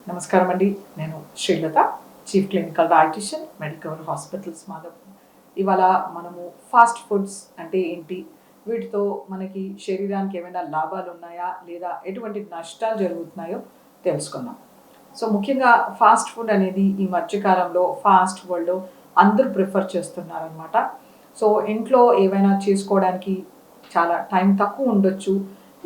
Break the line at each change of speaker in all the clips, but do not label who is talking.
నమస్కారం అండి. నేను Srilatha, chief clinical dietitian, Medicover hospitals Madhav. ఇవాళ మనము ఫాస్ట్ ఫుడ్స్ అంటే ఏంటి, వీటితో మనకి శరీరానికి ఏమైనా లాభాలు ఉన్నాయా లేదా ఎటువంటి నష్టాలు జరుగుతున్నాయో తెలుసుకుందాం. సో ముఖ్యంగా ఫాస్ట్ ఫుడ్ అనేది ఈ మధ్యకాలంలో ఫాస్ట్ వరల్డ్లో అందరూ ప్రిఫర్ చేస్తున్నారనమాట. సో ఇంట్లో ఏవైనా చేసుకోవడానికి చాలా టైం తక్కువ ఉండొచ్చు,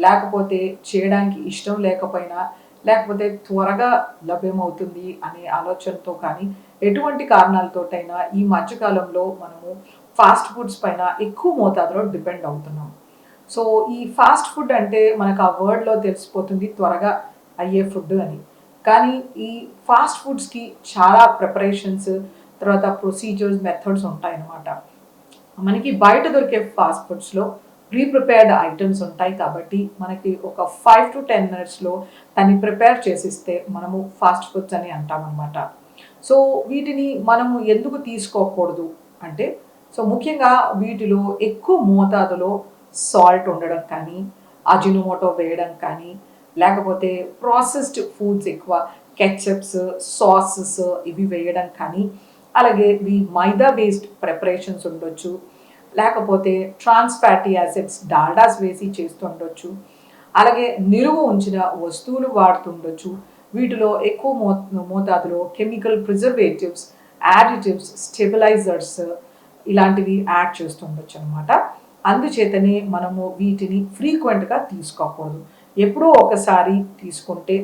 లేకపోతే చేయడానికి ఇష్టం లేకపోయినా, లేకపోతే త్వరగా లభ్యమవుతుంది అనే ఆలోచనతో కానీ, ఎటువంటి కారణాలతోటైనా ఈ మధ్యకాలంలో మనము ఫాస్ట్ ఫుడ్స్ పైన ఎక్కువ మోతాదులో డిపెండ్ అవుతున్నాం. సో ఈ ఫాస్ట్ ఫుడ్ అంటే మనకు ఆ వర్డ్లో తెలిసిపోతుంది త్వరగా అయ్యే ఫుడ్ అని. కానీ ఈ ఫాస్ట్ ఫుడ్స్కి చాలా ప్రిపరేషన్స్, తర్వాత ప్రొసీజర్స్, మెథడ్స్ ఉంటాయన్నమాట. మనకి బయట దొరికే ఫాస్ట్ ఫుడ్స్లో ప్రీ ప్రిపేర్డ్ ఐటమ్స్ ఉంటాయి కాబట్టి మనకి ఒక 5 to 10 మినిట్స్లో దాన్ని ప్రిపేర్ చేసిస్తే మనము ఫాస్ట్ ఫుడ్స్ అని అంటామన్నమాట. సో వీటిని మనము ఎందుకు తీసుకోకూడదు అంటే, సో ముఖ్యంగా వీటిలో ఎక్కువ మోతాదులో సాల్ట్ ఉండడం కానీ, అజినోమోటో వేయడం కానీ, లేకపోతే ప్రాసెస్డ్ ఫుడ్స్ ఎక్కువ కెచప్స్, సాసెస్ ఇవి వేయడం కానీ, అలాగే ఇవి మైదా బేస్డ్ ప్రిపరేషన్స్ ఉండొచ్చు, లేకపోతే ట్రాన్స్ ఫ్యాటీ యాసిడ్స్ డాల్డాస్ వేసి చేస్తుండొచ్చు, అలాగే నిలువ ఉంచిన వస్తువులు వాడుతుండొచ్చు. వీటిలో ఎక్కువ మోతాదులో కెమికల్ ప్రిజర్వేటివ్స్, యాడిటివ్స్, స్టెబిలైజర్స్ ఇలాంటివి యాడ్ చేస్తుండొచ్చు అనమాట. అందుచేతనే మనము వీటిని ఫ్రీక్వెంట్గా తీసుకోకూడదు. ఎప్పుడో ఒకసారి తీసుకుంటే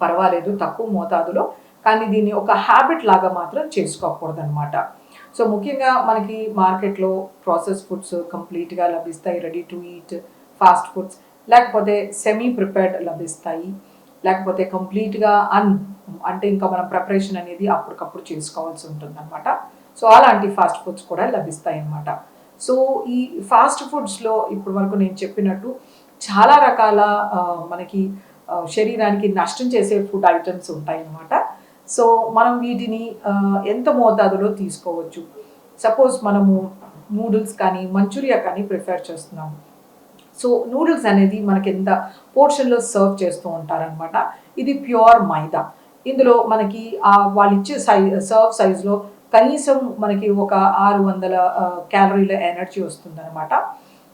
పర్వాలేదు తక్కువ మోతాదులో, కానీ దీన్ని ఒక హ్యాబిట్ లాగా మాత్రం చేసుకోకూడదు అనమాట. సో ముఖ్యంగా మనకి మార్కెట్లో ప్రాసెస్ ఫుడ్స్ కంప్లీట్గా లభిస్తాయి, ready to eat fast foods, లేకపోతే సెమీ ప్రిపేర్డ్ లభిస్తాయి, లేకపోతే కంప్లీట్గా అంటే ఇంకా మనం ప్రిపరేషన్ అనేది అప్పటికప్పుడు చేసుకోవాల్సి ఉంటుంది అనమాట. సో అలాంటి ఫాస్ట్ ఫుడ్స్ కూడా లభిస్తాయి అన్నమాట. సో ఈ ఫాస్ట్ ఫుడ్స్లో ఇప్పుడు వరకు నేను చెప్పినట్టు చాలా రకాల మనకి శరీరానికి నష్టం చేసే ఫుడ్ ఐటమ్స్ ఉంటాయి అన్నమాట. సో మనం వీటిని ఎంత మోతాదులో తీసుకోవచ్చు. సపోజ్ మనము నూడిల్స్ కానీ, మంచూరియా కానీ ప్రిఫర్ చేస్తున్నాము. సో నూడిల్స్ అనేది మనకి ఎంత పోర్షన్లో సర్వ్ చేస్తూ ఉంటారనమాట. ఇది ప్యూర్ మైదా. ఇందులో మనకి వాళ్ళు ఇచ్చే సర్వ్ సైజులో కనీసం మనకి ఒక 600 క్యాలరీల ఎనర్జీ వస్తుందన్నమాట.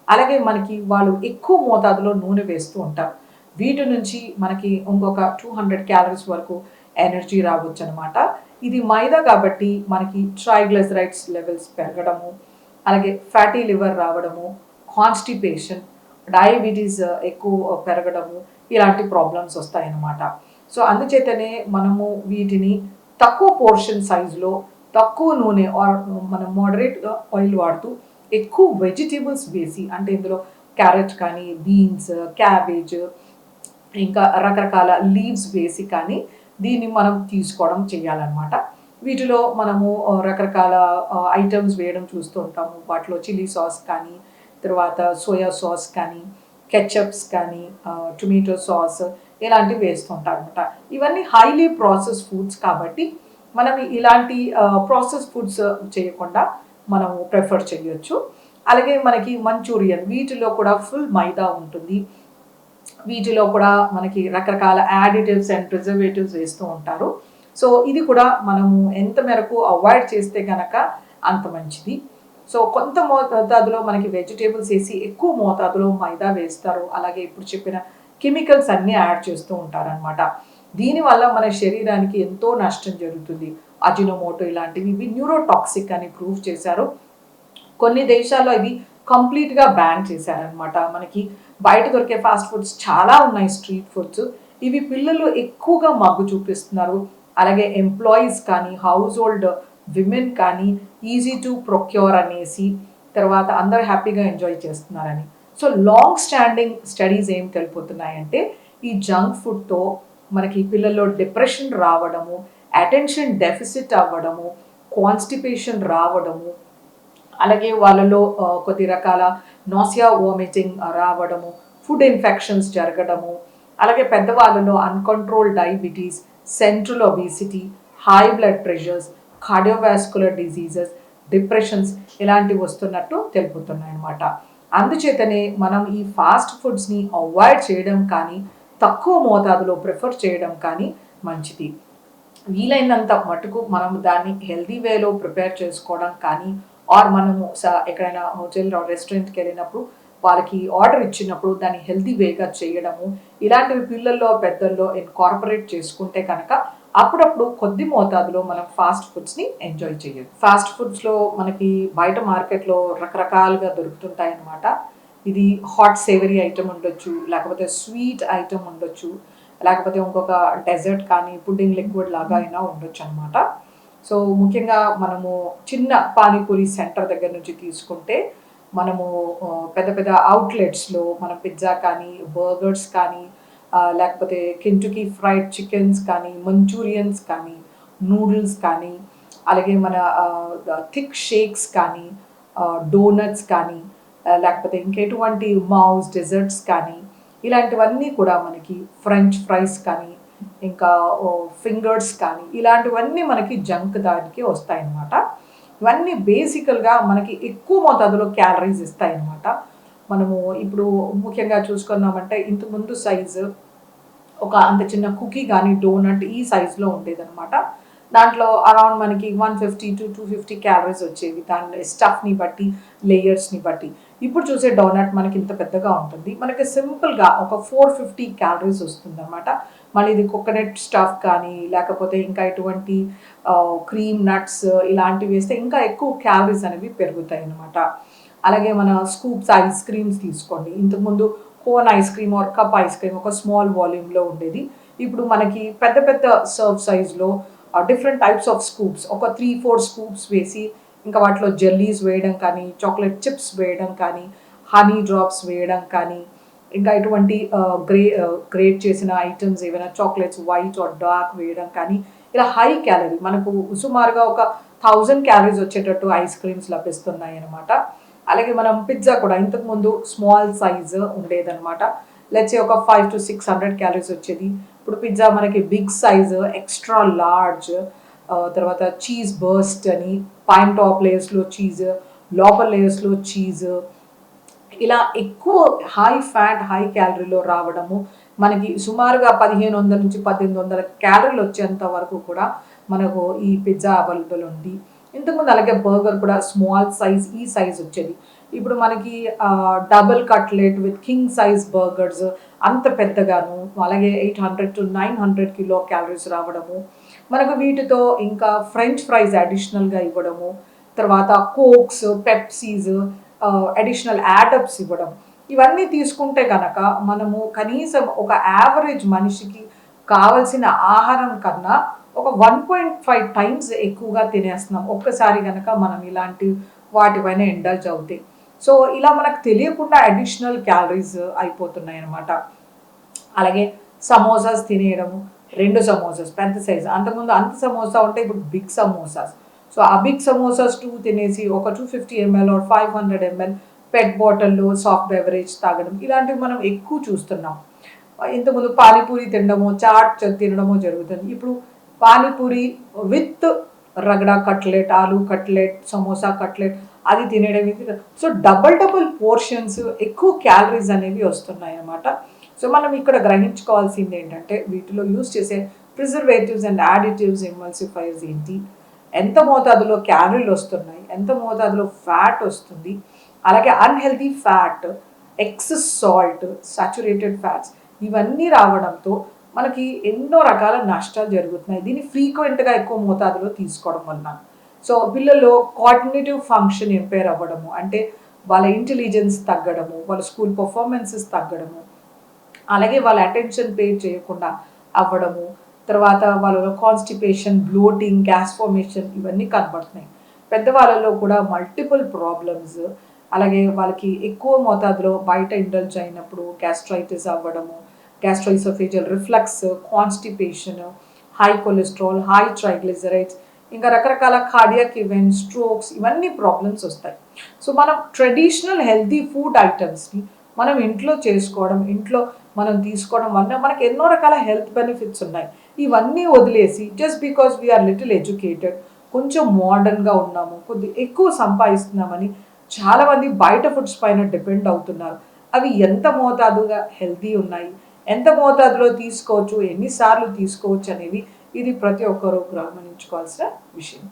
అలాగే మనకి వాళ్ళు ఎక్కువ మోతాదులో నూనె వేస్తూ ఉంటారు. వీటి నుంచి మనకి ఇంకొక 200 క్యాలరీస్ వరకు ఎనర్జీ రావచ్చు అనమాట. ఇది మైదా కాబట్టి మనకి ట్రైగ్లిసరైడ్స్ లెవెల్స్ పెరగడము, అలాగే ఫ్యాటీ లివర్ రావడము, కాన్స్టిపేషన్, డయాబెటీస్ ఎక్కువ పెరగడము, ఇలాంటి ప్రాబ్లమ్స్ వస్తాయన్నమాట. సో అందుచేతనే మనము వీటిని తక్కువ పోర్షన్ సైజులో, తక్కువ నూనె మనం మోడరేట్గా ఆయిల్ వాడుతూ ఎక్కువ వెజిటేబుల్స్ వేసి, అంటే ఇందులో క్యారెట్ కానీ, బీన్స్, క్యాబేజ్, ఇంకా రకరకాల లీవ్స్ వేసి కానీ దీన్ని మనం తీసుకోవడం చేయాలన్నమాట. వీటిలో మనము రకరకాల ఐటమ్స్ వేయడం చూస్తూ ఉంటాము. వాటిలో చిల్లీ సాస్ కానీ, తర్వాత సోయా సాస్ కానీ, కెచప్స్ కానీ, టొమాటో సాస్ ఇలాంటివి వేస్తుంటారు అనమాట. ఇవన్నీ హైలీ ప్రాసెస్ ఫుడ్స్ కాబట్టి మనం ఇలాంటి ప్రాసెస్ ఫుడ్స్ చేయకుండా మనము ప్రిఫర్ చేయొచ్చు. అలాగే మనకి మంచూరియన్, వీటిలో కూడా ఫుల్ మైదా ఉంటుంది. వీటిలో కూడా మనకి రకరకాల యాడిటివ్స్ అండ్ ప్రిజర్వేటివ్స్ వేస్తూ ఉంటారు. సో ఇది కూడా మనము ఎంత మేరకు అవాయిడ్ చేస్తే కనుక అంత మంచిది. సో కొంత మోతాదులో మనకి వెజిటేబుల్స్ వేసి ఎక్కువ మోతాదులో మైదా వేస్తారు. అలాగే ఇప్పుడు చెప్పిన కెమికల్స్ అన్నీ యాడ్ చేస్తూ ఉంటారనమాట. దీనివల్ల మన శరీరానికి ఎంతో నష్టం జరుగుతుంది. అజినోమోటో ఇలాంటివి ఇవి న్యూరోటాక్సిక్ అని ప్రూవ్ చేశారు. కొన్ని దేశాల్లో ఇవి కంప్లీట్గా బ్యాన్ చేశారనమాట. మనకి బయట దొరికే ఫాస్ట్ ఫుడ్స్ చాలా ఉన్నాయి, స్ట్రీట్ ఫుడ్స్. ఇవి పిల్లలు ఎక్కువగా మగ్గు చూపిస్తున్నారు. అలాగే ఎంప్లాయీస్ కానీ, హౌస్ హోల్డ్ విమెన్ కానీ ఈజీ టు ప్రొక్యూర్ అనేసి, తర్వాత అందరూ హ్యాపీగా ఎంజాయ్ చేస్తున్నారని. సో లాంగ్ స్టాండింగ్ స్టడీస్ ఏం తెలుపుతున్నాయంటే, ఈ జంక్ ఫుడ్తో మనకి పిల్లల్లో డిప్రెషన్ రావడము, అటెన్షన్ డెఫిసిట్ అవ్వడము, కాన్స్టిపేషన్ రావడము, అలాగే వాళ్ళలో కొద్ది రకాల నాసియా, వామిటింగ్ రావడము, ఫుడ్ ఇన్ఫెక్షన్స్ జరగడము, అలాగే పెద్దవాళ్ళలో uncontrolled diabetes, central obesity, high blood pressures, cardiovascular diseases, depressions ఇలాంటివి వస్తున్నట్టు తెలుపుతున్నాయి అన్నమాట. అందుచేతనే మనం ఈ ఫాస్ట్ ఫుడ్స్ని అవాయిడ్ చేయడం కానీ, తక్కువ మోతాదులో ప్రిఫర్ చేయడం కానీ మంచిది. వీలైనంత మటుకు మనం దాన్ని హెల్తీ వేలో ప్రిపేర్ చేసుకోవడం కానీ, ఆర్ మనము ఎక్కడైనా హోటల్ రెస్టారెంట్కి వెళ్ళినప్పుడు వాళ్ళకి ఆర్డర్ ఇచ్చినప్పుడు దాన్ని హెల్తీ వేగా చేయడము, ఇలాంటివి పిల్లల్లో పెద్దల్లో ఇన్కార్పొరేట్ చేసుకుంటే కనుక అప్పుడప్పుడు కొద్ది మోతాదులో మనం ఫాస్ట్ ఫుడ్స్ని ఎంజాయ్ చేయొచ్చు. ఫాస్ట్ ఫుడ్స్లో మనకి బయట మార్కెట్లో రకరకాలుగా దొరుకుతుంటాయి అన్నమాట. ఇది హాట్ సేవరీ ఐటమ్ ఉండొచ్చు, లేకపోతే స్వీట్ ఐటమ్ ఉండొచ్చు, లేకపోతే ఇంకొక డెజర్ట్ కానీ పుడ్డింగ్ లిక్విడ్ లాగా అయినా ఉండొచ్చు అనమాట. సో ముఖ్యంగా మనము చిన్న పానీపూరి సెంటర్ దగ్గర నుంచి తీసుకుంటే మనము పెద్ద పెద్ద అవుట్లెట్స్లో మన పిజ్జా కానీ, బర్గర్స్ కానీ, లేకపోతే కెంటుకీ ఫ్రైడ్ చికెన్స్ కానీ, మంచూరియన్స్ కానీ, నూడిల్స్ కానీ, అలాగే మన థిక్ షేక్స్ కానీ, డోనట్స్ కానీ, లేకపోతే ఇంకెటువంటి మౌస్ డెజర్ట్స్ కానీ, ఇలాంటివన్నీ కూడా మనకి ఫ్రెంచ్ ఫ్రైస్ కానీ, ఇంకా ఫింగర్స్ కానీ, ఇలాంటివన్నీ మనకి జంక్ దానికి వస్తాయన్నమాట. ఇవన్నీ బేసికల్గా మనకి ఎక్కువ మోతాదులో క్యాలరీస్ ఇస్తాయన్నమాట. మనము ఇప్పుడు ముఖ్యంగా చూసుకున్నామంటే ఇంతకుముందు సైజు ఒక అంత చిన్న కుకీ కానీ డోనట్ ఈ సైజులో ఉండేదన్నమాట. దాంట్లో అరౌండ్ మనకి 150 to 250 క్యాలరీస్ వచ్చేవి, దాని స్టఫ్ని బట్టి, లేయర్స్ని బట్టి. ఇప్పుడు చూసే డోనట్ మనకి ఇంత పెద్దగా ఉంటుంది, మనకి సింపుల్గా ఒక 450 క్యాలరీస్ వస్తుంది అనమాట. మళ్ళీ ఇది కోకోనట్ స్టఫ్ కానీ, లేకపోతే ఇంకా ఎటువంటి క్రీమ్ నట్స్ ఇలాంటివి వేస్తే ఇంకా ఎక్కువ క్యాలరీస్ అనేవి పెరుగుతాయి అనమాట. అలాగే మన స్కూప్స్ ఐస్ క్రీమ్స్ తీసుకోండి. ఇంతకుముందు cone ice cream or cup ice cream ఒక స్మాల్ వాల్యూమ్లో ఉండేది. ఇప్పుడు మనకి పెద్ద పెద్ద సర్వ్ సైజ్లో డిఫరెంట్ టైప్స్ ఆఫ్ స్కూప్స్, ఒక 3-4 స్కూప్స్ వేసి ఇంకా వాటిలో జెల్లీస్ వేయడం కానీ, చాక్లెట్ చిప్స్ వేయడం కానీ, హనీ డ్రాప్స్ వేయడం కానీ, ఇంకా ఇటువంటి గ్రేట్ చేసిన ఐటమ్స్ ఏవైనా చాక్లెట్స్ వైట్ ఆర్ డార్క్ వేయడం కానీ, ఇలా హై క్యాలరీ మనకు సుమారుగా ఒక 1000 క్యాలరీస్ వచ్చేటట్టు ఐస్ క్రీమ్స్ లభిస్తున్నాయి అనమాట. అలాగే మనం పిజ్జా కూడా ఇంతకుముందు స్మాల్ సైజ్ ఉండేదన్నమాట. లెట్స్ ఒక 500 to 600 క్యాలరీస్ వచ్చేది. ఇప్పుడు పిజ్జా మనకి బిగ్ సైజ్, ఎక్స్ట్రా లార్జ్, తర్వాత చీజ్ బర్స్ట్ అని పైన టాప్ లేయర్స్లో చీజ్, లోపల లేయర్స్లో చీజ్, ఇలా ఎక్కువ హై ఫ్యాట్ హై క్యాలరీలో రావడము, మనకి సుమారుగా 1500 నుంచి 1800 క్యాలరీలు వచ్చేంత వరకు కూడా మనకు ఈ పిజ్జా అవైలబుల్ ఉంది. ఇంతకుముందు అలాగే బర్గర్ కూడా స్మాల్ సైజ్ ఈ సైజ్ వచ్చేది. ఇప్పుడు మనకి double cutlet with king size burgers అంత పెద్దగాను, అలాగే 800 to 900 కిలో క్యాలరీస్ రావడము, మనకు వీటితో ఇంకా ఫ్రెంచ్ ఫ్రైస్ అడిషనల్గా ఇవ్వడము, తర్వాత కోక్స్, పెప్సీస్, అడిషనల్ యాడప్స్ ఇవ్వడం, ఇవన్నీ తీసుకుంటే కనుక మనము కనీసం ఒక యావరేజ్ మనిషికి కావలసిన ఆహారం కన్నా ఒక 1.5 టైమ్స్ ఎక్కువగా తినేస్తున్నాం ఒక్కసారి కనుక మనం ఇలాంటి వాటిపైన ఇండల్జ్ అవుతాయి. సో ఇలా మనకు తెలియకుండా అడిషనల్ క్యాలరీస్ అయిపోతున్నాయి అన్నమాట. అలాగే సమోసాస్ తినేయడము, 2 సమోసాస్ పెద్ద సైజు, అంతకుముందు అంత సమోసా ఉంటే ఇప్పుడు బిగ్ సమోసాస్. సో ఆ బిగ్ సమోసాస్ 2 తినేసి ఒక 250 ml or 500 ml పెట్ బాటిల్లో సాఫ్ట్ బెవరేజ్ తాగడం, ఇలాంటివి మనం ఎక్కువ చూస్తున్నాం. ఇంతకుముందు పానీపూరి తినడము, చాట్ తినడము జరుగుతుంది. ఇప్పుడు panipuri with ragda cutlet, aloo cutlet, samosa cutlet అది తినేయడం. సో డబల్ పోర్షన్స్, ఎక్కువ క్యాలరీస్ అనేవి వస్తున్నాయి అన్నమాట. సో మనం ఇక్కడ గ్రహించుకోవాల్సింది ఏంటంటే వీటిలో యూజ్ చేసే ప్రిజర్వేటివ్స్ అండ్ యాడిటివ్స్, ఎమల్సిఫైర్స్ ఏంటి, ఎంత మోతాదులో క్యాలరీలు వస్తున్నాయి, ఎంత మోతాదులో ఫ్యాట్ వస్తుంది, అలాగే unhealthy fat, excess salt, saturated fats, ఇవన్నీ రావడంతో మనకి ఎన్నో రకాల నష్టాలు జరుగుతున్నాయి దీన్ని ఫ్రీక్వెంట్గా ఎక్కువ మోతాదులో తీసుకోవడం వలన. సో పిల్లల్లో కోఆర్డినేటివ్ ఫంక్షన్ ఇంపేర్ అవ్వడము, అంటే వాళ్ళ ఇంటెలిజెన్స్ తగ్గడము, వాళ్ళ స్కూల్ పర్ఫార్మెన్సెస్ తగ్గడము, అలాగే వాళ్ళ అటెన్షన్ పే చేయకుండా అవ్వడము, తర్వాత వాళ్ళలో కాన్స్టిపేషన్, బ్లోటింగ్, గ్యాస్ ఫార్మేషన్ ఇవన్నీ కనబడుతున్నాయి. పెద్దవాళ్ళలో కూడా మల్టిపుల్ ప్రాబ్లమ్స్, అలాగే వాళ్ళకి ఎక్కువ మోతాదులో బయట ఇండల్జ్ అయినప్పుడు గ్యాస్ట్రైటిస్ అవ్వడము, gastroesophageal reflux, constipation, high cholesterol, high triglycerides, ఇంకా రకరకాల కార్డియాక్ ఈవెంట్స్, స్ట్రోక్స్, ఇవన్నీ ప్రాబ్లమ్స్ వస్తాయి. సో మనం ట్రెడిషనల్ హెల్తీ ఫుడ్ ఐటమ్స్ని మనం ఇంట్లో చేసుకోవడం, ఇంట్లో మనం తీసుకోవడం వల్ల మనకి ఎన్నో రకాల హెల్త్ బెనిఫిట్స్ ఉన్నాయి. ఇవన్నీ వదిలేసి just because we are little educated, కొంచెం మోడర్న్గా ఉన్నాము, కొద్ది ఎక్కువ సంపాదిస్తున్నామని చాలామంది బయట ఫుడ్స్ పైన డిపెండ్ అవుతున్నారు. అవి ఎంత మోతాదుగా హెల్తీ ఉన్నాయి, ఎంత మోతాదులో తీసుకోవచ్చు, ఎన్నిసార్లు తీసుకోవచ్చు అనేవి ఇది ప్రతి ఒక్కరూ గమనించుకోవాల్సిన విషయం.